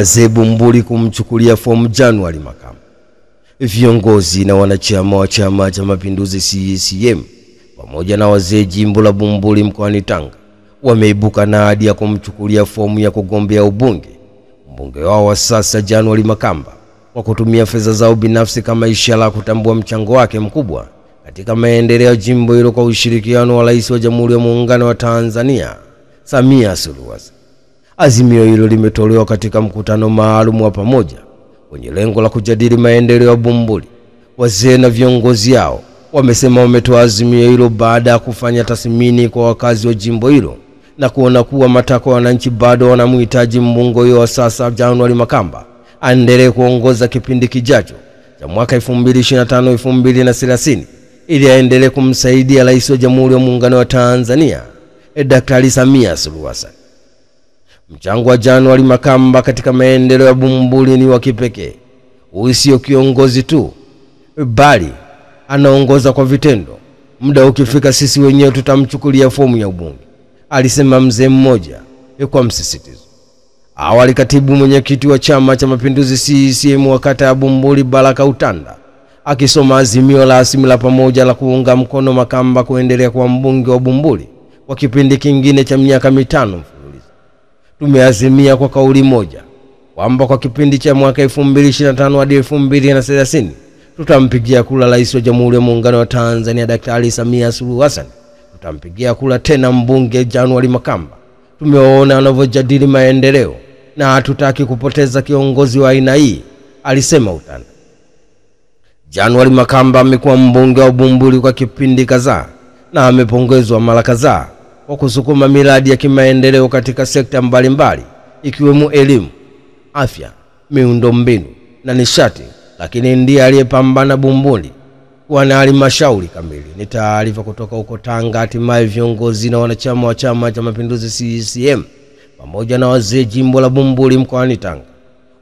Bumbuli kumchukulia fomu January Makamba. Viongozi na wanachama wa Chama cha Mapinduzi CCM pamoja na wazee jimbo la Bumbuli mkoani Tanga wameibuka na ahadi ya kumchukulia fomu ya kugombea ubunge mbunge wao wa sasa January Makamba kwa kutumia fedha zao binafsi kama ishara ya kutambua mchango wake mkubwa katika maendeleo ya jimbo hilo kwa ushirikiano wa Rais wa Jamhuri ya Muungano wa Tanzania Samia Suluhu Hassan. Azimio hilo limetolewa katika mkutano maalum wa pamoja wenye lengo la kujadili maendeleo ya Bumbuli. Wazee na viongozi hao wamesema wametoa azimio hilo baada ya kufanya tathmini kwa wakazi wa jimbo hilo na kuona kuwa matakwa ya wananchi bado wanamhitaji mbunge huyo wa sasa January Makamba aendelee kuongoza kipindi kijacho cha mwaka 2025-2030 ili aendelee kumsaidia Rais wa Jamhuri ya Muungano wa Tanzania Daktari Samia Suluhu Hassan. Mchango wa January Makamba katika maendeleo ya Bumbuli ni wa kipekee. Huyu sio kiongozi tu, bali anaongoza kwa vitendo. Muda ukifika sisi wenyewe tutamchukulia fomu ya ubunge, alisema mzee mmoja kwa msisitizo. Awali katibu mwenyekiti wa Chama cha Mapinduzi CCM wa kata ya Bumbuli Baraka Utanda akisoma azimio rasmi la pamoja la kuunga mkono Makamba kuendelea kuwa mbunge wa Bumbuli kwa kipindi kingine cha miaka 5. Tumeazimia kwa kauli moja kwamba kwa kipindi cha mwaka 2025 hadi 2030 tutampigia kura Rais wa Jamhuri ya Muungano wa Tanzania Daktari Samia Suluhu Hassan. Tutampigia kura tena mbunge January Makamba. Tumeona wanavyojadili maendeleo na hatutaki kupoteza kiongozi wa aina hii, alisema Utanda. January Makamba amekuwa mbunge wa Bumbuli kwa kipindi kadhaa na amepongezwa mara kadhaa kwa kusukuma miradi ya kimaendeleo katika sekta mbalimbali ikiwemo elimu, afya, miundombinu na nishati, lakini ndiye aliyepambana Bumbuli kuwa na halmashauri kamili. Ni taarifa kutoka huko Tanga. Hatimaye viongozi na wanachama wa Chama cha Mapinduzi CCM pamoja na wazee jimbo la Bumbuli mkoani Tanga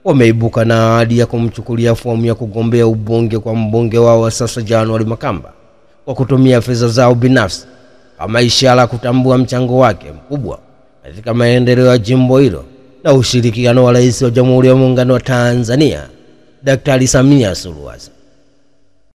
wameibuka na ahadi ya kumchukulia fomu ya kugombea ubunge kwa mbunge wao wa sasa January Makamba kwa kutumia fedha zao binafsi kama ishara kutambua mchango wake mkubwa katika maendeleo ya jimbo hilo na ushirikiano wa Rais wa Jamhuri ya Muungano wa Tanzania Daktari Samia Suluhu Hassan.